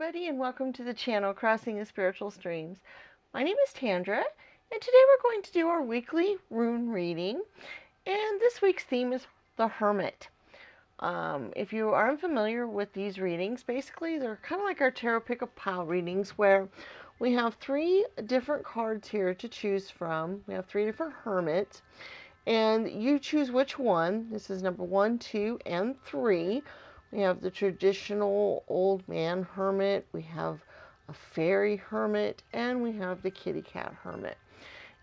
everybody, and welcome to the channel Crossing the Spiritual Streams. My name is Tandra, and today we're going to do our weekly rune reading, and this week's theme is the Hermit. If you aren't familiar with these readings, basically they're kind of like our tarot pick-a-pile readings, where we have three different cards here to choose from. We have three different hermits, and you choose which one. This is number 1, 2, and 3. We have the traditional old man hermit, we have a fairy hermit, and we have the kitty cat hermit.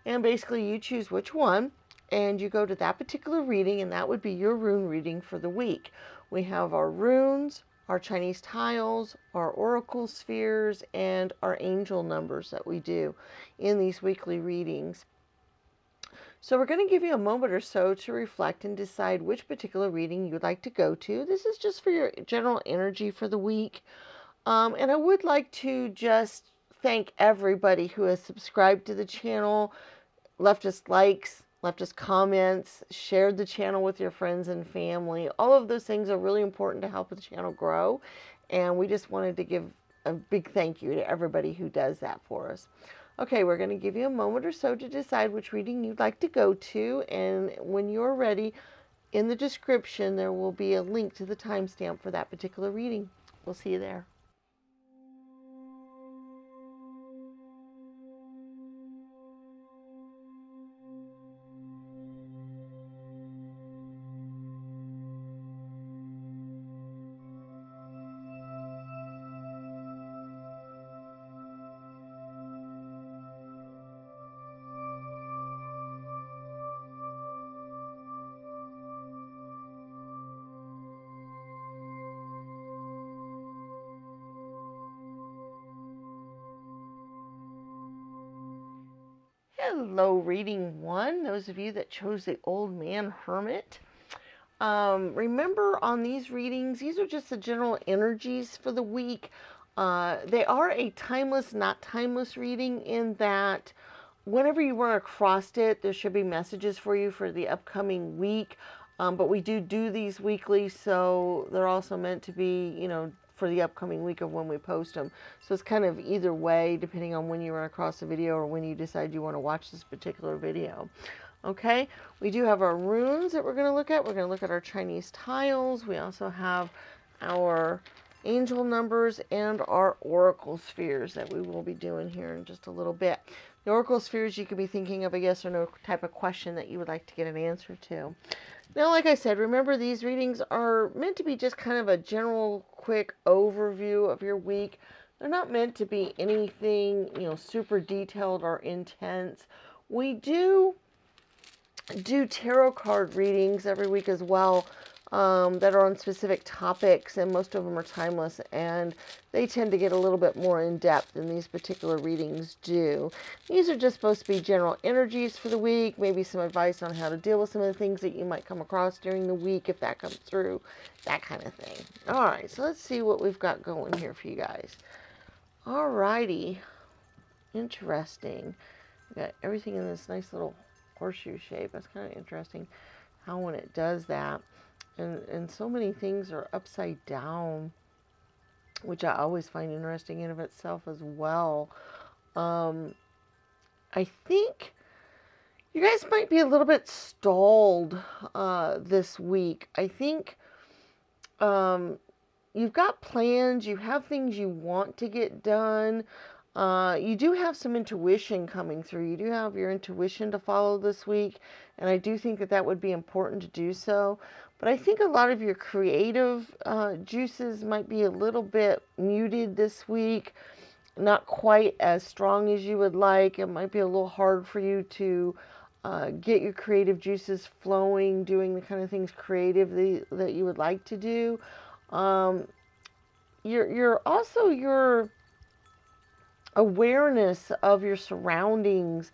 And basically you choose which one, and you go to that particular reading, and that would be your rune reading for the week. We have our runes, our Chinese tiles, our oracle spheres, and our angel numbers that we do in these weekly readings. So we're going to give you a moment or so to reflect and decide which particular reading you'd like to go to. This is just for your general energy for the week. And I would like to just thank everybody who has subscribed to the channel, left us likes, left us comments, shared the channel with your friends and family. All of those things are really important to help the channel grow. And we just wanted to give a big thank you to everybody who does that for us. Okay, we're going to give you a moment or so to decide which reading you'd like to go to, and when you're ready, in the description there will be a link to the timestamp for that particular reading. We'll see you there. Hello, reading 1, those of you that chose the old man hermit. Remember, on these readings, these are just the general energies for the week. They are a timeless, not timeless reading, in that whenever you run across it, there should be messages for you for the upcoming week. But we do these weekly, so they're also meant to be, for the upcoming week of when we post them. So it's kind of either way, depending on when you run across the video or when you decide you want to watch this particular video. Okay, we do have our runes that we're going to look at. We're going to look at our Chinese tiles. We also have our angel numbers and our oracle spheres that we will be doing here in just a little bit. The oracle spheres, you could be thinking of a yes or no type of question that you would like to get an answer to. Now, like I said, remember, these readings are meant to be just kind of a general, quick overview of your week. They're not meant to be anything, super detailed or intense. We do tarot card readings every week as well, that are on specific topics, and most of them are timeless, and they tend to get a little bit more in depth than these particular readings do. These are just supposed to be general energies for the week, maybe some advice on how to deal with some of the things that you might come across during the week if that comes through, that kind of thing. All right, so let's see what we've got going here for you guys. All righty, interesting. We got everything in this nice little horseshoe shape. That's kind of interesting how when it does that. And so many things are upside down, which I always find interesting in of itself as well. I think you guys might be a little bit stalled this week. I think you've got plans, you have things you want to get done. You do have some intuition coming through. You do have your intuition to follow this week, and I do think that would be important to do so. But I think a lot of your creative juices might be a little bit muted this week, not quite as strong as you would like. It might be a little hard for you to get your creative juices flowing, doing the kind of things creatively that you would like to do. Your awareness of your surroundings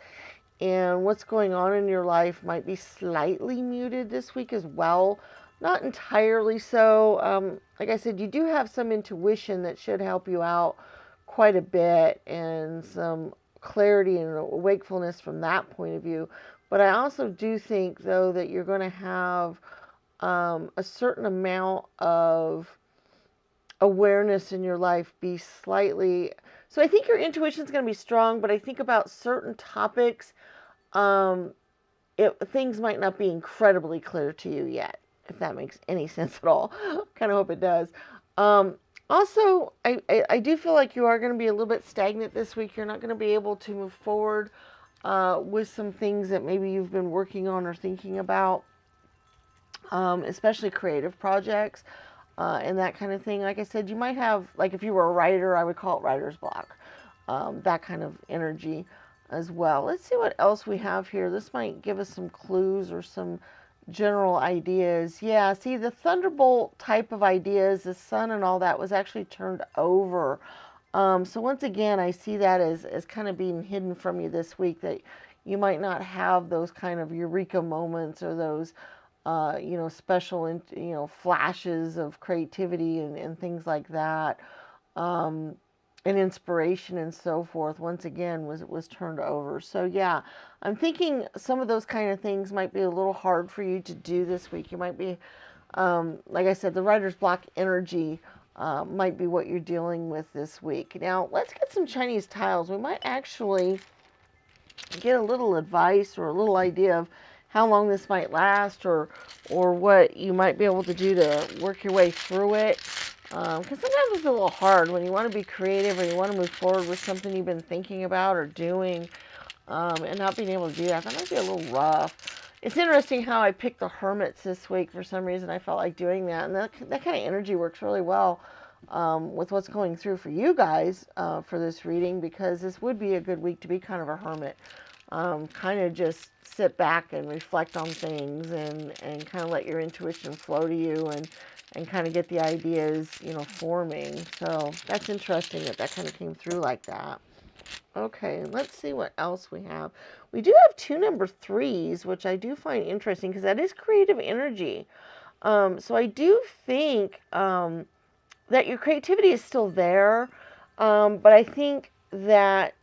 and what's going on in your life might be slightly muted this week as well. Not entirely so. Like I said, you do have some intuition that should help you out quite a bit, and some clarity and wakefulness from that point of view. But I also do think, though, that you're going to have a certain amount of awareness in your life be slightly. So I think your intuition is going to be strong, but I think about certain topics, um, things might not be incredibly clear to you yet, if that makes any sense at all. Kind of hope it does. Um, Also, I do feel like you are going to be a little bit stagnant this week. You're not going to be able to move forward with some things that maybe you've been working on or thinking about, especially creative projects and that kind of thing. Like I said, you might have, like if you were a writer, I would call it writer's block, that kind of energy as well. Let's see what else we have here. This might give us some clues or some general ideas. Yeah, see, the thunderbolt type of ideas, the sun and all that was actually turned over. So once again, I see that as kind of being hidden from you this week, that you might not have those kind of eureka moments or those special, flashes of creativity and things like that, um, and inspiration and so forth. Once again, was turned over. So yeah, I'm thinking some of those kind of things might be a little hard for you to do this week. You might be, like I said, the writer's block energy. Might be what you're dealing with this week. Now, let's get some Chinese tiles. We might actually get a little advice or a little idea of how long this might last, or what you might be able to do to work your way through it. Because sometimes it's a little hard when you want to be creative or you want to move forward with something you've been thinking about or doing, and not being able to do that. That might be a little rough. It's interesting how I picked the Hermits this week. For some reason, I felt like doing that, and that kind of energy works really well with what's going through for you guys for this reading, because this would be a good week to be kind of a hermit. Kind of just sit back and reflect on things, and kind of let your intuition flow to you, and kind of get the ideas, forming. So that's interesting that kind of came through like that. Okay, let's see what else we have. We do have two number threes, which I do find interesting because that is creative energy. So I do think that your creativity is still there, but I think that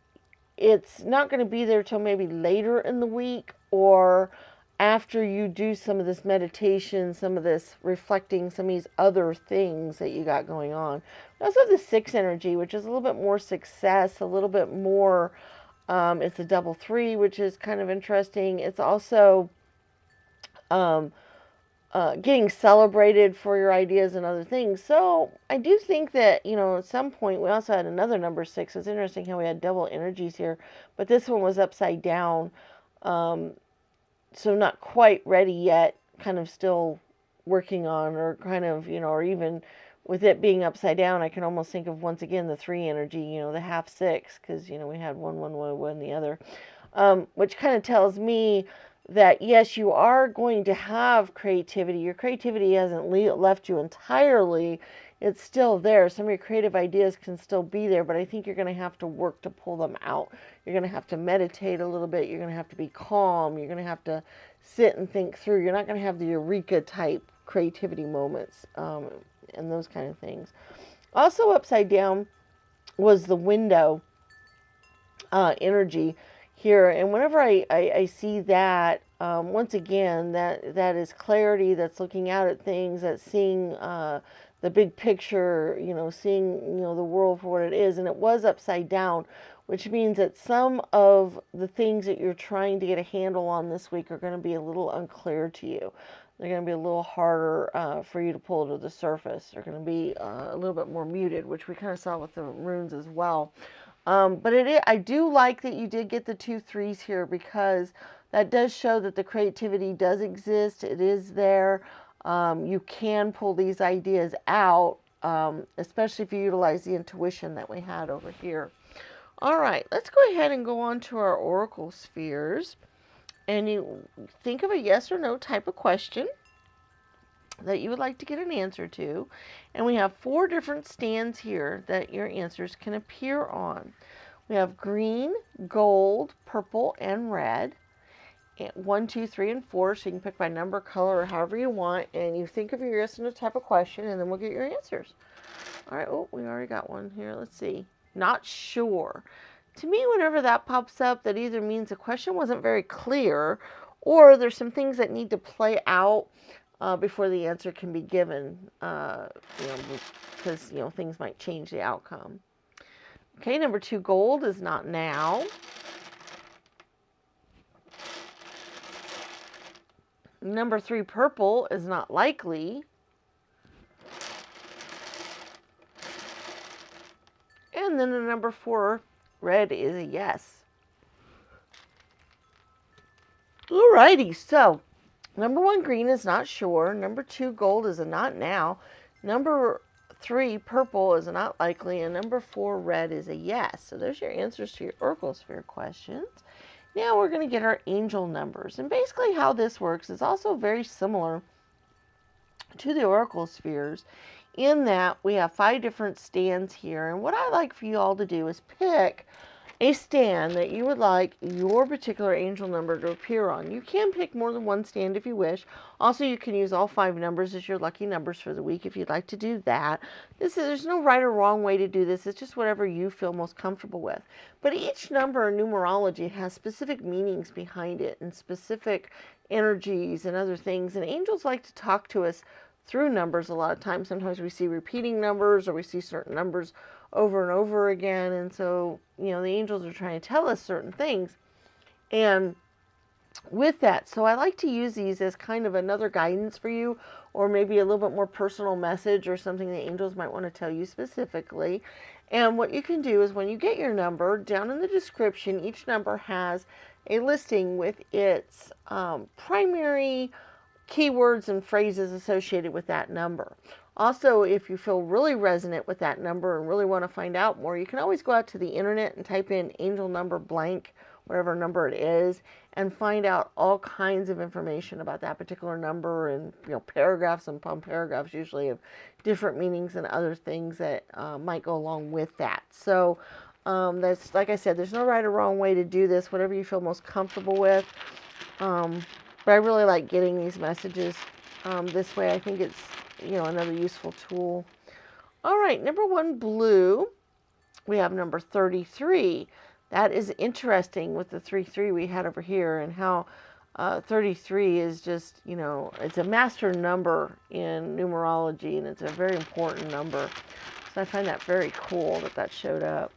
it's not going to be there till maybe later in the week, or after you do some of this meditation, some of this reflecting, some of these other things that you got going on. We also have the six energy, which is a little bit more success, a little bit more, it's a double three, which is kind of interesting. It's also um, getting celebrated for your ideas and other things. So I do think that, at some point we also had another number six. It's interesting how we had double energies here, but this one was upside down. So not quite ready yet, kind of still working on, or kind of, or even with it being upside down, I can almost think of once again the three energy, the half six, because, we had one, the other, which kind of tells me that yes, you are going to have creativity. Your creativity hasn't left you entirely. It's still there. Some of your creative ideas can still be there, but I think you're going to have to work to pull them out. You're going to have to meditate a little bit. You're going to have to be calm. You're going to have to sit and think through. You're not going to have the eureka type creativity moments, and those kind of things. Also upside down was the window energy here, and whenever I see that, once again, that is clarity. That's looking out at things. That's seeing the big picture. Seeing the world for what it is. And it was upside down, which means that some of the things that you're trying to get a handle on this week are going to be a little unclear to you. They're going to be a little harder for you to pull to the surface. They're going to be a little bit more muted, which we kind of saw with the runes as well. But I do like that you did get the 2 3s here, because that does show that the creativity does exist. It is there. You can pull these ideas out, especially if you utilize the intuition that we had over here. All right, let's go ahead and go on to our oracle spheres. And you think of a yes or no type of question that you would like to get an answer to. And we have 4 different stands here that your answers can appear on. We have green, gold, purple, and red. 1, 2, 3, and 4. So you can pick by number, color, or however you want. And you think of your yes or no type of question, and then we'll get your answers. All right. Oh, we already got one here. Let's see. Not sure. To me, whenever that pops up, that either means the question wasn't very clear, or there's some things that need to play out before the answer can be given, because, things might change the outcome. Okay, number 2, gold is not now. Number 3, purple is not likely. And then the number 4, red is a yes. Alrighty, so number 1, green is not sure. Number 2, gold is a not now. Number 3, purple is a not likely. And number 4, red is a yes. So there's your answers to your Oracle Sphere questions. Now we're going to get our angel numbers. And basically how this works is also very similar to the Oracle Spheres, in that we have 5 different stands here. And what I like for you all to do is pick a stand that you would like your particular angel number to appear on. You can pick more than one stand if you wish. Also, you can use all 5 numbers as your lucky numbers for the week if you'd like to do that. There's no right or wrong way to do this. It's just whatever you feel most comfortable with. But each number in numerology has specific meanings behind it and specific energies and other things. And angels like to talk to us through numbers a lot of times. Sometimes we see repeating numbers, or we see certain numbers over and over again. And so, the angels are trying to tell us certain things. And with that, so I like to use these as kind of another guidance for you, or maybe a little bit more personal message, or something the angels might want to tell you specifically. And what you can do is, when you get your number, down in the description, each number has a listing with its primary keywords and phrases associated with that number. Also, if you feel really resonant with that number and really want to find out more, you can always go out to the internet and type in angel number blank, whatever number it is, and find out all kinds of information about that particular number, and paragraphs and paragraphs usually of different meanings and other things that might go along with that. So that's, like I said, there's no right or wrong way to do this, whatever you feel most comfortable with. But I really like getting these messages this way. I think it's, another useful tool. All right, number 1, blue. We have number 33. That is interesting with the 33 we had over here, and how 33 is just, it's a master number in numerology, and it's a very important number. So I find that very cool that showed up.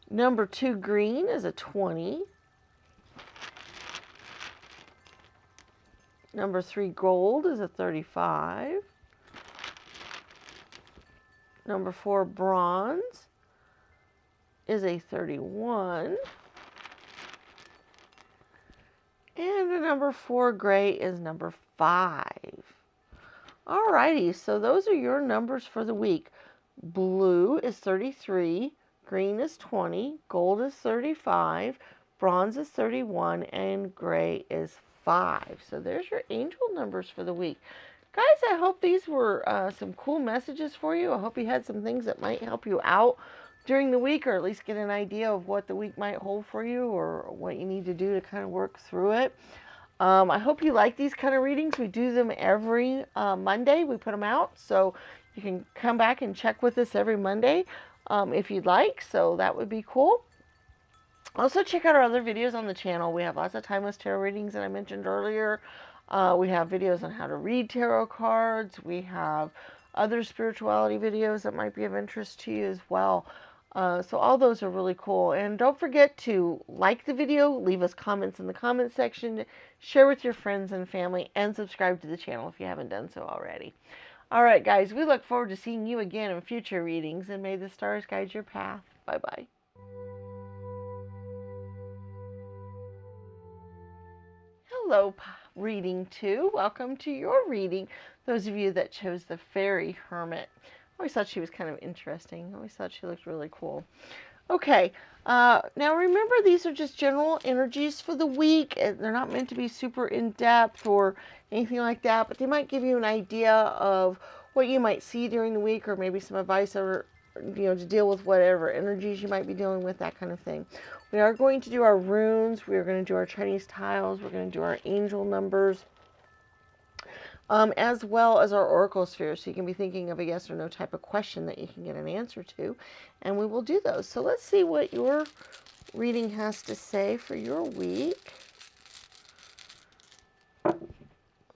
Number 2, green, is a 20. Number 3, gold, is a 35. Number 4, bronze, is a 31. And the number 4, gray, is number 5. Alrighty, so those are your numbers for the week. Blue is 33, green is 20, gold is 35, bronze is 31, and gray is 5. So there's your angel numbers for the week. Guys, I hope these were some cool messages for you. I hope you had some things that might help you out during the week, or at least get an idea of what the week might hold for you, or what you need to do to kind of work through it. I hope you like these kind of readings. We do them every Monday. We put them out, so you can come back and check with us every Monday if you'd like. So that would be cool. Also, check out our other videos on the channel. We have lots of timeless tarot readings that I mentioned earlier. We have videos on how to read tarot cards. We have other spirituality videos that might be of interest to you as well. So all those are really cool. And don't forget to like the video, leave us comments in the comment section, share with your friends and family, and subscribe to the channel if you haven't done so already. All right, guys, we look forward to seeing you again in future readings, and may the stars guide your path. Bye-bye. Hello, reading 2. Welcome to your reading. Those of you that chose the fairy Hermit. I always thought she was kind of interesting. I always thought she looked really cool. Okay, now remember, these are just general energies for the week. They're not meant to be super in-depth or anything like that, but they might give you an idea of what you might see during the week, or maybe some advice, or to deal with whatever energies you might be dealing with, that kind of thing. We are going to do our runes. We are going to do our Chinese tiles. We're going to do our angel numbers, as well as our oracle spheres. So you can be thinking of a yes or no type of question that you can get an answer to, and we will do those. So let's see what your reading has to say for your week.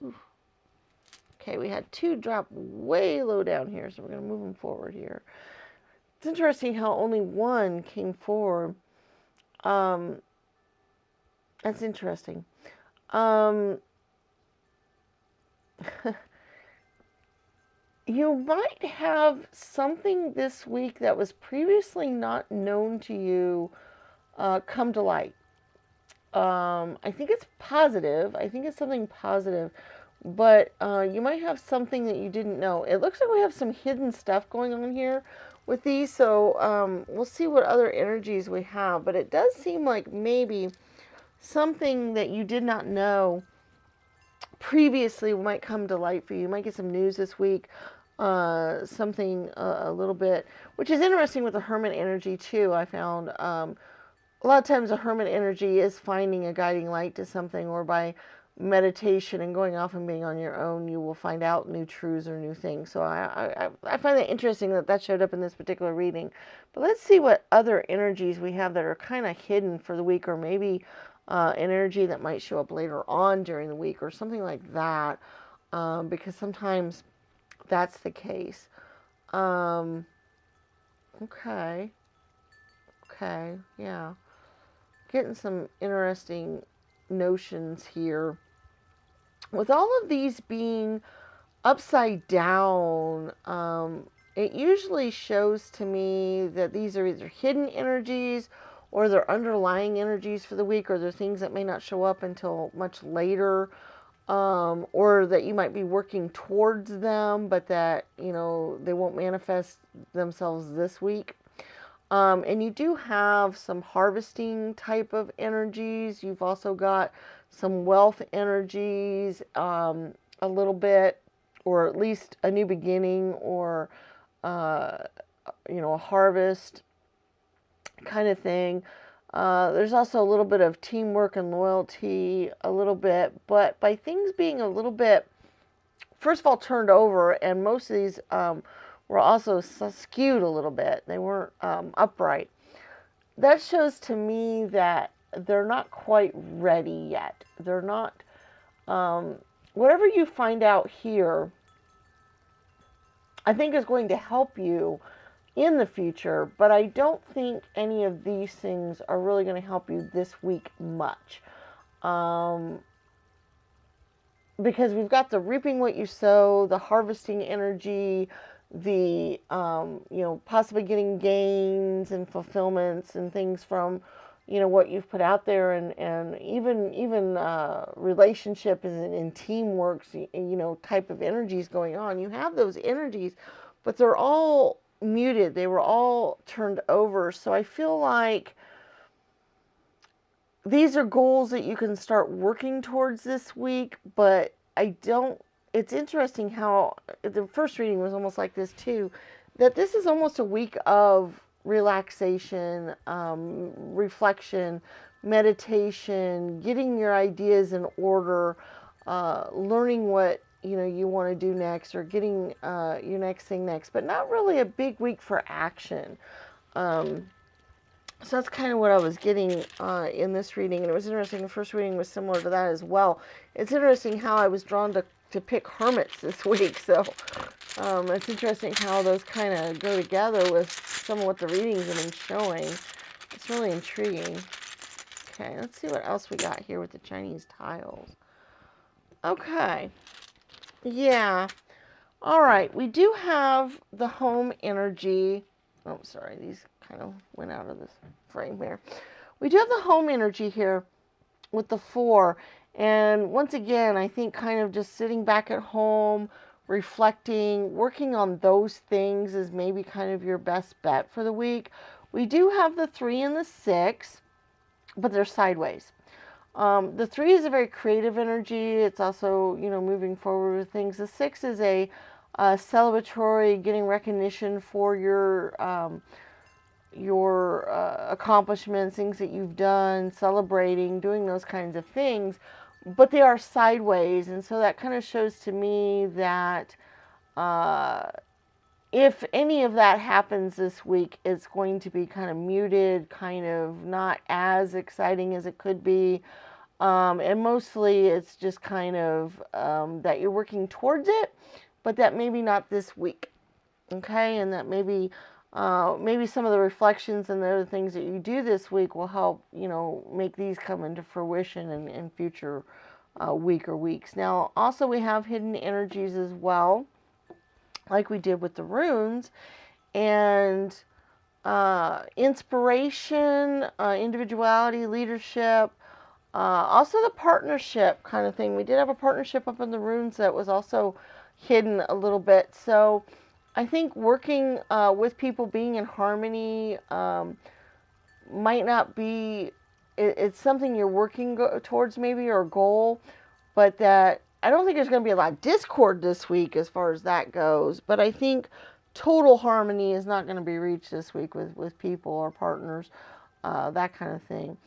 Ooh, Okay, we had 2 drop way low down here, so we're going to move them forward here. It's interesting how only 1 came forward. That's interesting. You might have something this week that was previously not known to you come to light. I think it's positive. I think it's something positive. But you might have something that you didn't know. It looks like we have some hidden stuff going on here with these. So we'll see what other energies we have. But it does seem like maybe something that you did not know previously might come to light for you. You might get some news this week. Something a little bit, which is interesting with the Hermit energy too. I found a lot of times the Hermit energy is finding a guiding light to something, or by meditation and going off and being on your own, you will find out new truths or new things. So I find it interesting that that showed up in this particular reading. But let's see what other energies we have that are kind of hidden for the week, or maybe an energy that might show up later on during the week or something like that, because sometimes that's the case. Okay. Okay, yeah. Getting some interesting notions here. With all of these being upside down, it usually shows to me that these are either hidden energies or they're underlying energies for the week, or they're things that may not show up until much later. Or that you might be working towards them, but that, they won't manifest themselves this week. And you do have some harvesting type of energies. You've also got some wealth energies, a little bit, or at least a new beginning, or, a harvest kind of thing. There's also a little bit of teamwork and loyalty, a little bit, but by things being a little bit, first of all, turned over, and most of these were also skewed a little bit. They weren't upright. That shows to me that they're not quite ready yet. They're not, whatever you find out here, I think is going to help you in the future, but I don't think any of these things are really going to help you this week much. Because we've got the reaping what you sow, the harvesting energy, the, possibly getting gains and fulfillments and things from, what you've put out there, and even relationships and teamwork, type of energies going on. You have those energies, but they're all muted. They were all turned over. So I feel like these are goals that you can start working towards this week, but it's interesting how the first reading was almost like this too, that this is almost a week of relaxation, reflection, meditation, getting your ideas in order, learning what you want to do next, or getting your next thing next, but not really a big week for action. So that's kind of what I was getting in this reading, and it was interesting. The first reading was similar to that as well. It's interesting how I was drawn to pick hermits this week, so it's interesting how those kind of go together with some of what the readings have been showing. It's really intriguing. Okay, let's see what else we got here with the Chinese tiles. Okay. Yeah. All right. We do have the home energy. Oh, sorry. These kind of went out of this frame here. We do have the home energy here with the 4. And once again, I think kind of just sitting back at home, reflecting, working on those things is maybe kind of your best bet for the week. We do have the 3 and the 6, but they're sideways. The 3 is a very creative energy. It's also, moving forward with things. The 6 is a celebratory, getting recognition for your accomplishments, things that you've done, celebrating, doing those kinds of things. But they are sideways, and so that kind of shows to me that if any of that happens this week, it's going to be kind of muted, kind of not as exciting as it could be. And mostly it's just kind of that you're working towards it, but that maybe not this week. Okay, and that maybe some of the reflections and the other things that you do this week will help, make these come into fruition in future week or weeks. Now, also we have hidden energies as well, like we did with the runes, and inspiration, individuality, leadership, also the partnership kind of thing. We did have a partnership up in the runes that was also hidden a little bit. So I think working with people, being in harmony, might not be, it's something you're working towards maybe, or a goal, but that I don't think there's going to be a lot of discord this week as far as that goes. But I think total harmony is not going to be reached this week with people or partners, that kind of thing.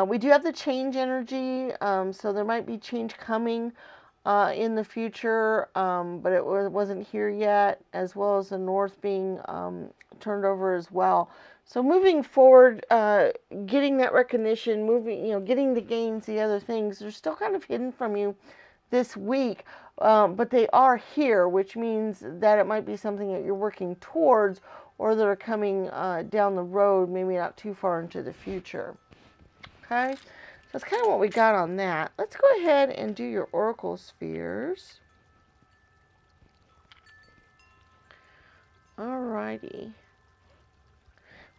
We do have the change energy, so there might be change coming in the future, but it wasn't here yet, as well as the north being turned over as well. So moving forward, getting that recognition, getting the gains, the other things, they're still kind of hidden from you this week, but they are here, which means that it might be something that you're working towards, or that are coming down the road, maybe not too far into the future. Okay, so that's kind of what we got on that. Let's go ahead and do your oracle spheres. Alrighty.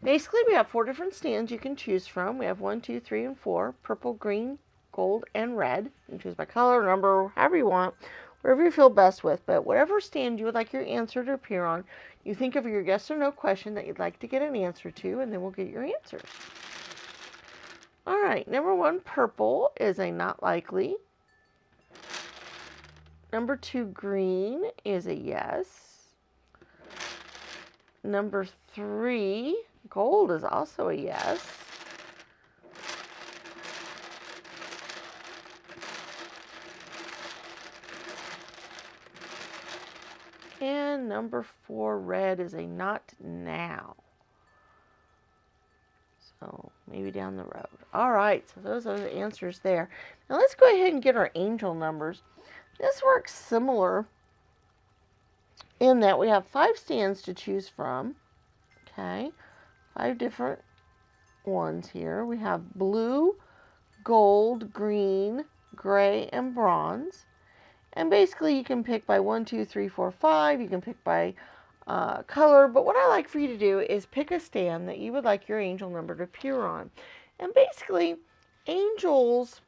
Basically, we have 4 different stands you can choose from. We have 1, 2, 3, and 4. Purple, green, gold, and red. You can choose by color, number, however you want, wherever you feel best with. But whatever stand you would like your answer to appear on, you think of your yes or no question that you'd like to get an answer to, and then we'll get your answers. All right, number 1, purple, is a not likely. Number 2, green, is a yes. Number 3, gold, is also a yes. And number 4, red, is a not now. So maybe down the road. All right, so those are the answers there. Now let's go ahead and get our angel numbers. This works similar in that we have 5 stands to choose from. Okay, 5 different ones here. We have blue, gold, green, gray, and bronze. And basically you can pick by 1, 2, 3, 4, 5. You can pick by color, but what I like for you to do is pick a stand that you would like your angel number to appear on. And basically, angels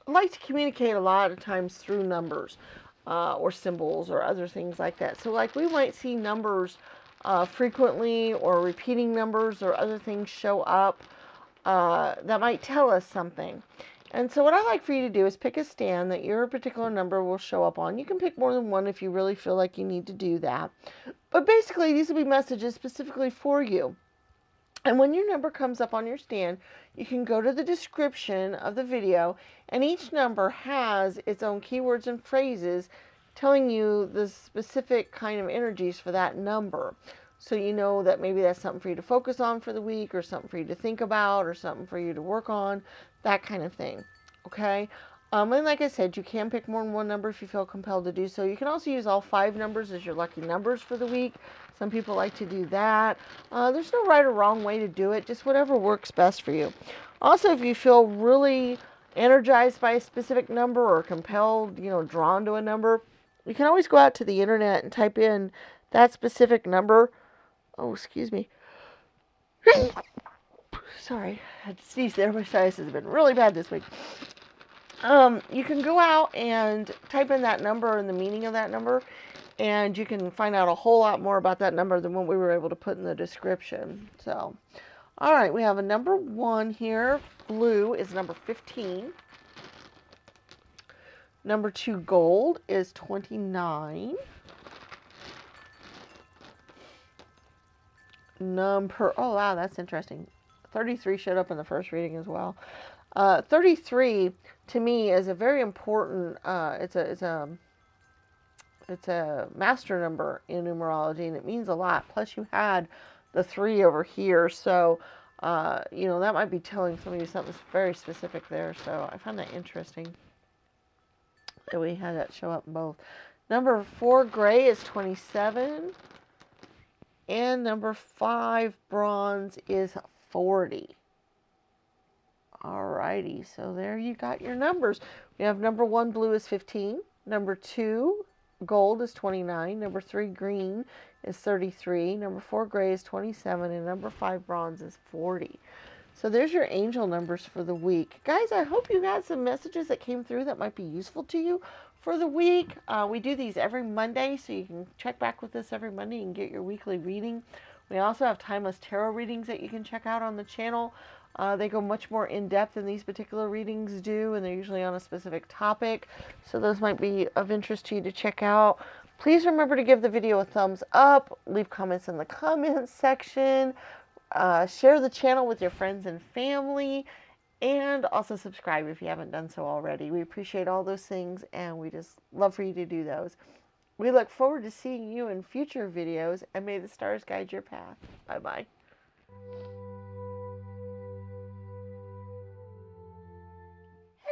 like to communicate a lot of times through numbers or symbols or other things like that. So like we might see numbers frequently, or repeating numbers or other things show up that might tell us something. And so what I like for you to do is pick a stand that your particular number will show up on. You can pick more than one if you really feel like you need to do that. But basically, these will be messages specifically for you. And when your number comes up on your stand, you can go to the description of the video, and each number has its own keywords and phrases telling you the specific kind of energies for that number. So you know that maybe that's something for you to focus on for the week, or something for you to think about, or something for you to work on, that kind of thing. Okay? And like I said, you can pick more than one number if you feel compelled to do so. You can also use all 5 numbers as your lucky numbers for the week. Some people like to do that. There's no right or wrong way to do it, just whatever works best for you. Also, if you feel really energized by a specific number, or compelled, drawn to a number, you can always go out to the internet and type in that specific number. Oh, excuse me. Sorry, I had to sneeze there. My sinus has been really bad this week. You can go out and type in that number and the meaning of that number, and you can find out a whole lot more about that number than what we were able to put in the description. So, all right, we have a number 1 here. Blue is number 15. Number 2, gold, is 29. Oh wow, that's interesting. 33 showed up in the first reading as well. 33 to me is a very important. It's a master number in numerology, and it means a lot. Plus, you had the 3 over here, so You know, that might be telling somebody something very specific there. So I found that interesting that we had that show up in both. Number 4, gray, is 27. And number 5, bronze, is 40. Alrighty, so there you got your numbers. We have number 1, blue, is 15. Number 2, gold, is 29. Number 3, green, is 33. Number 4, gray, is 27. And number 5, bronze, is 40. So there's your angel numbers for the week. Guys, I hope you got some messages that came through that might be useful to you for the week. We do these every Monday, so you can check back with us every Monday and get your weekly reading. We also have timeless tarot readings that you can check out on the channel. They go much more in-depth than these particular readings do, and they're usually on a specific topic. So those might be of interest to you to check out. Please remember to give the video a thumbs up, leave comments in the comments section, share the channel with your friends and family, and also subscribe if you haven't done so already. We appreciate all those things, and we just love for you to do those. We look forward to seeing you in future videos, and may the stars guide your path. Bye-bye.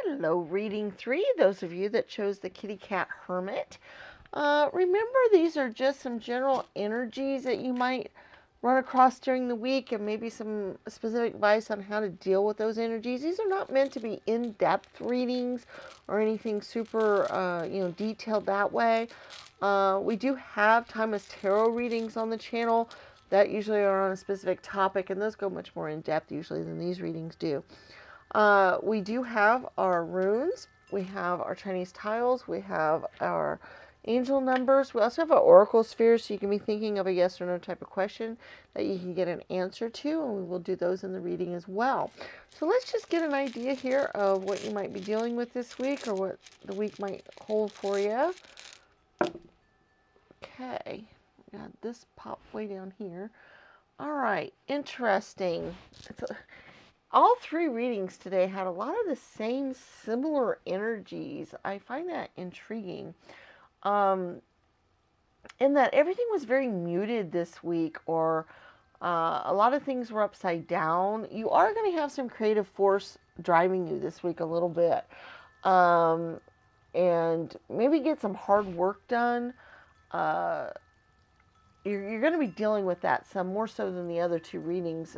Hello, reading 3, those of you that chose the kitty cat hermit. Remember, these are just some general energies that you might run across during the week, and maybe some specific advice on how to deal with those energies. These are not meant to be in-depth readings or anything super detailed that way. We do have timeless tarot readings on the channel that usually are on a specific topic, and those go much more in-depth usually than these readings do. We do have our runes, we have our Chinese tiles, we have our angel numbers. We also have our oracle spheres, so you can be thinking of a yes or no type of question that you can get an answer to, and we will do those in the reading as well. So let's just get an idea here of what you might be dealing with this week, or what the week might hold for you. Okay, we got this pop way down here. All right, interesting. All 3 readings today had a lot of the same similar energies. I find that intriguing. In that everything was very muted this week, or a lot of things were upside down. You are going to have some creative force driving you this week a little bit. And maybe get some hard work done. You're going to be dealing with that some more so than the other 2 readings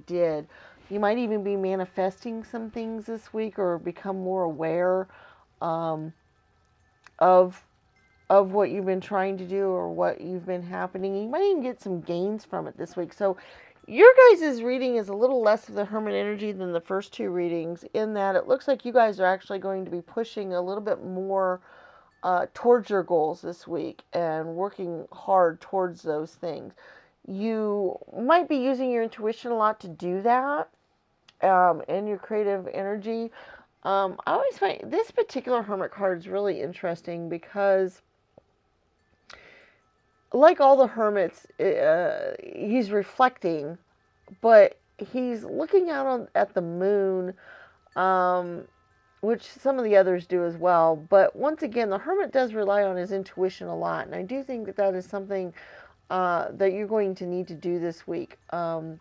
did. You might even be manifesting some things this week, or become more aware of what you've been trying to do, or what you've been happening. You might even get some gains from it this week. So your guys' reading is a little less of the Hermit energy than the first 2 readings, in that it looks like you guys are actually going to be pushing a little bit more towards your goals this week, and working hard towards those things. You might be using your intuition a lot to do that, and your creative energy. I always find this particular Hermit card is really interesting, because like all the hermits, he's reflecting, but he's looking out at the moon, which some of the others do as well. But once again, the hermit does rely on his intuition a lot, and I do think that that is something that you're going to need to do this week, or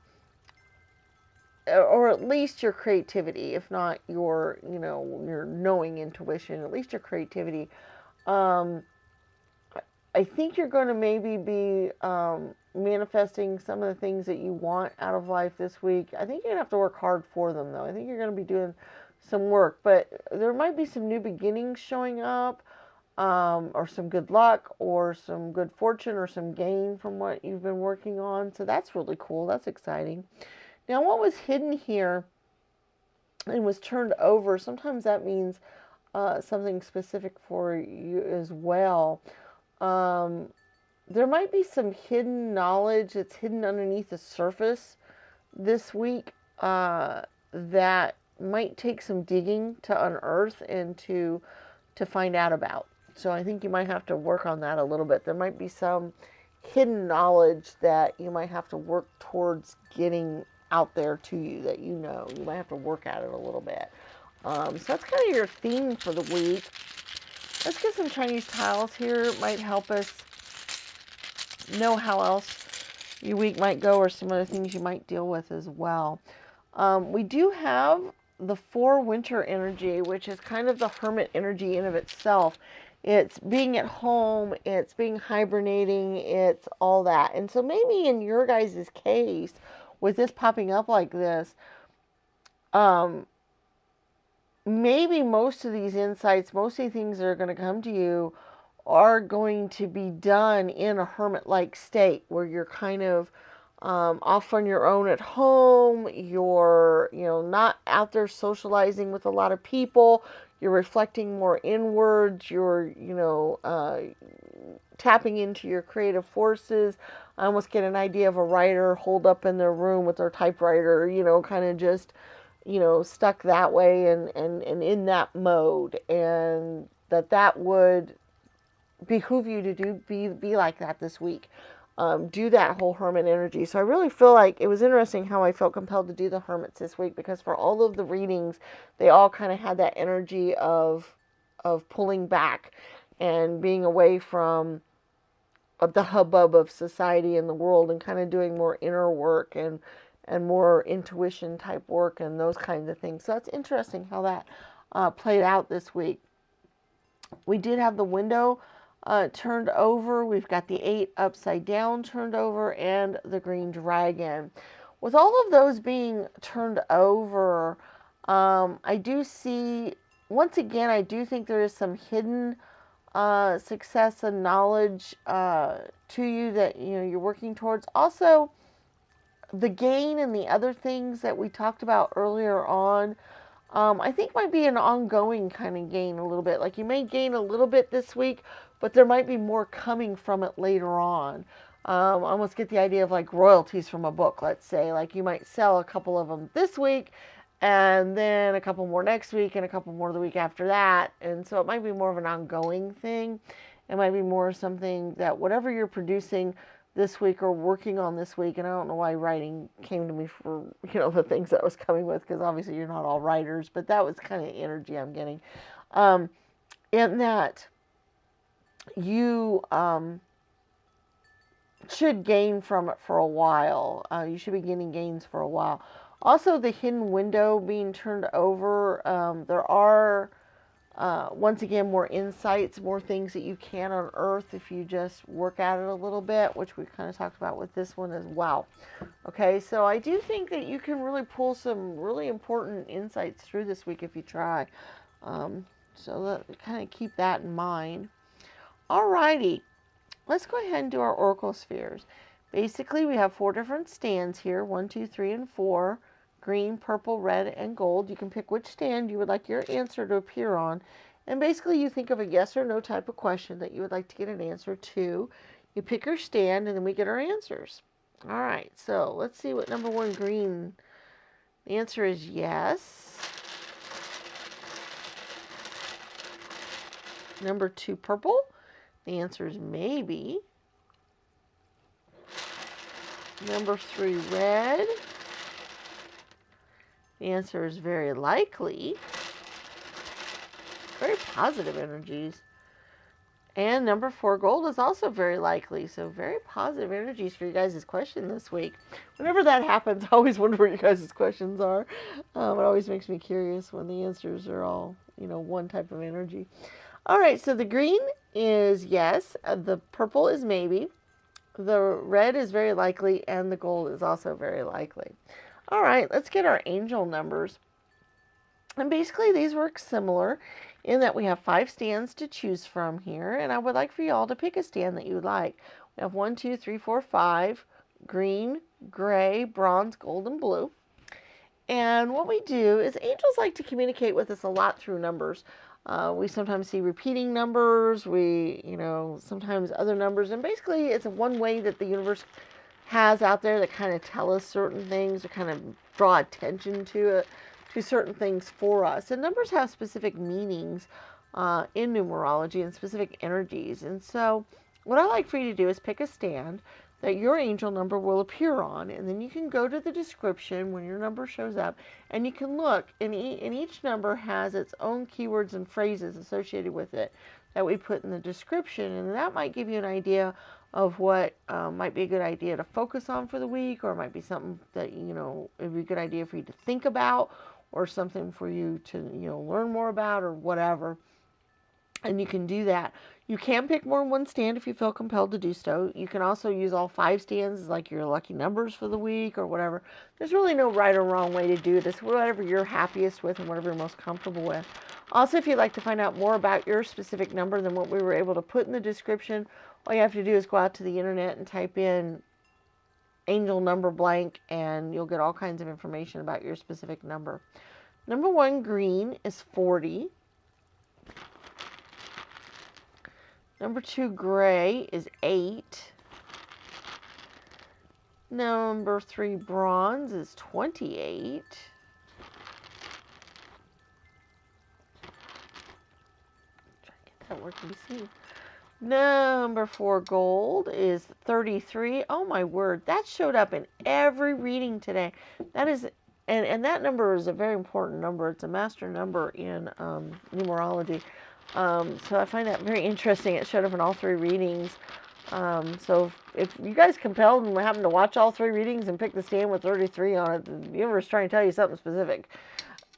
at least your creativity, if not your your knowing intuition, at least your creativity. I think you're going to maybe be manifesting some of the things that you want out of life this week. I think you're going to have to work hard for them, though. I think you're going to be doing some work, but there might be some new beginnings showing up, or some good luck, or some good fortune, or some gain from what you've been working on. So that's really cool. That's exciting. Now, what was hidden here and was turned over, sometimes that means something specific for you as well. There might be some hidden knowledge that's hidden underneath the surface this week that might take some digging to unearth and to find out about. So I think you might have to work on that a little bit. There might be some hidden knowledge that you might have to work towards getting out there to you, that you might have to work at it a little bit. So that's kind of your theme for the week. Let's get some Chinese tiles here. It might help us know how else your week might go, or some other things you might deal with as well. We do have the 4 winter energy, which is kind of the hermit energy in of itself. It's being at home, it's being hibernating, it's all that. And so maybe in your guys' case, with this popping up like this, maybe most of these insights, most of the things that are going to come to you are going to be done in a hermit-like state where you're kind of off on your own at home. You're, not out there socializing with a lot of people. You're reflecting more inwards. You're, tapping into your creative forces. I almost get an idea of a writer holed up in their room with their typewriter, kind of just, stuck that way and in that mode. And that would behoove you to be like that this week. Do that whole hermit energy. So I really feel like it was interesting how I felt compelled to do the hermits this week, because for all of the readings, they all kind of had that energy of pulling back and being away from the hubbub of society and the world, and kind of doing more inner work and more intuition type work and those kinds of things. So it's interesting how that played out this week. We did have the window turned over. We've got the 8 upside down turned over, and the green dragon. With all of those being turned over, I do see, once again, I do think there is some hidden success and knowledge to you that you're working towards. Also, the gain and the other things that we talked about earlier on, I think might be an ongoing kind of gain a little bit. Like you may gain a little bit this week, but there might be more coming from it later on. I almost get the idea of like royalties from a book, let's say. Like you might sell a couple of them this week, and then a couple more next week, and a couple more the week after that. And so it might be more of an ongoing thing. It might be more something that whatever you're producing this week or working on this week, and I don't know why writing came to me for, the things that I was coming with, because obviously you're not all writers, but that was kind of the energy I'm getting. In that you should gain from it for a while. You should be getting gains for a while. Also, the hidden window being turned over, there are, once again, more insights, more things that you can unearth if you just work at it a little bit, which we kind of talked about with this one as well. Okay, so I do think that you can really pull some really important insights through this week if you try. So kind of keep that in mind. Alrighty, let's go ahead and do our oracle spheres. Basically, we have 4 different stands here, 1, 2, 3, and 4. Green, purple, red, and gold. You can pick which stand you would like your answer to appear on. And basically you think of a yes or no type of question that you would like to get an answer to. You pick your stand, and then we get our answers. All right, so let's see what number 1, green. The answer is yes. Number 2, purple. The answer is maybe. Number 3, red. The answer is very likely. Very positive energies. And number 4, gold, is also very likely. So very positive energies for you guys' question this week. Whenever that happens, I always wonder what your guys' questions are. It always makes me curious when the answers are all, one type of energy. All right, so the green is yes. The purple is maybe. The red is very likely. And the gold is also very likely. All right, let's get our angel numbers. And basically these work similar in that we have 5 stands to choose from here. And I would like for you all to pick a stand that you would like. We have 1, 2, 3, 4, 5, green, gray, bronze, gold, and blue. And what we do is angels like to communicate with us a lot through numbers. We sometimes see repeating numbers. We, sometimes other numbers. And basically it's one way that the universe has out there that kind of tell us certain things or kind of draw attention to certain things for us. And numbers have specific meanings in numerology and specific energies. And so what I like for you to do is pick a stand that your angel number will appear on, and then you can go to the description when your number shows up, and you can look, and each number has its own keywords and phrases associated with it. that we put in the description, and that might give you an idea of what might be a good idea to focus on for the week, or it might be something that, it would be a good idea for you to think about, or something for you to, learn more about, or whatever. And you can do that. You can pick more than one stand if you feel compelled to do so. You can also use all 5 stands as like your lucky numbers for the week or whatever. There's really no right or wrong way to do it. It's whatever you're happiest with and whatever you're most comfortable with. Also, if you'd like to find out more about your specific number than what we were able to put in the description, all you have to do is go out to the internet and type in angel number blank, and you'll get all kinds of information about your specific number. Number 1 green is 40. Number 2 gray is 8. Number 3 bronze is 28. Try to get that word to be seen. Number 4 gold is 33. Oh my word, that showed up in every reading today. That is, and that number is a very important number. It's a master number in numerology. So I find that very interesting. It showed up in all 3 readings. So if you guys compelled and happen to watch all 3 readings and pick the stand with 33 on it, the universe is trying to tell you something specific.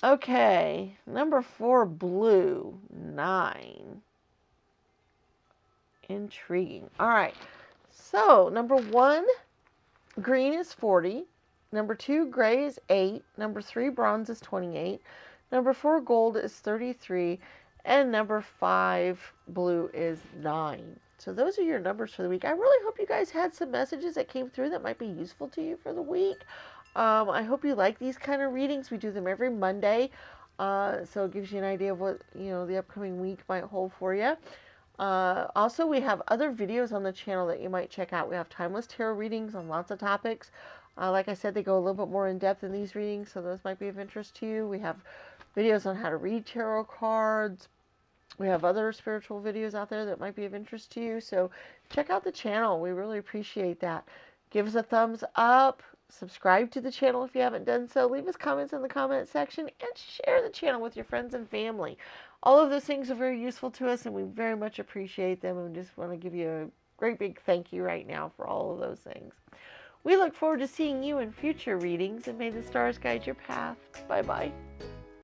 Okay, number 4 blue, 9. Intriguing. All right, so number 1 green is 40. Number 2 gray is 8. Number 3 bronze is 28. Number 4 gold is 33. And number 5 blue is 9. So those are your numbers for the week. I really hope you guys had some messages that came through that might be useful to you for the week. I hope you like these kind of readings. We do them every Monday. So it gives you an idea of what, the upcoming week might hold for you. Also, we have other videos on the channel that you might check out. We have timeless tarot readings on lots of topics. Like I said, they go a little bit more in depth in these readings, so those might be of interest to you. We have videos on how to read tarot cards. We have other spiritual videos out there that might be of interest to you. So check out the channel. We really appreciate that. Give us a thumbs up. Subscribe to the channel if you haven't done so. Leave us comments in the comment section and share the channel with your friends and family. All of those things are very useful to us, and we very much appreciate them. And we just want to give you a great big thank you right now for all of those things. We look forward to seeing you in future readings, and may the stars guide your path. Bye-bye.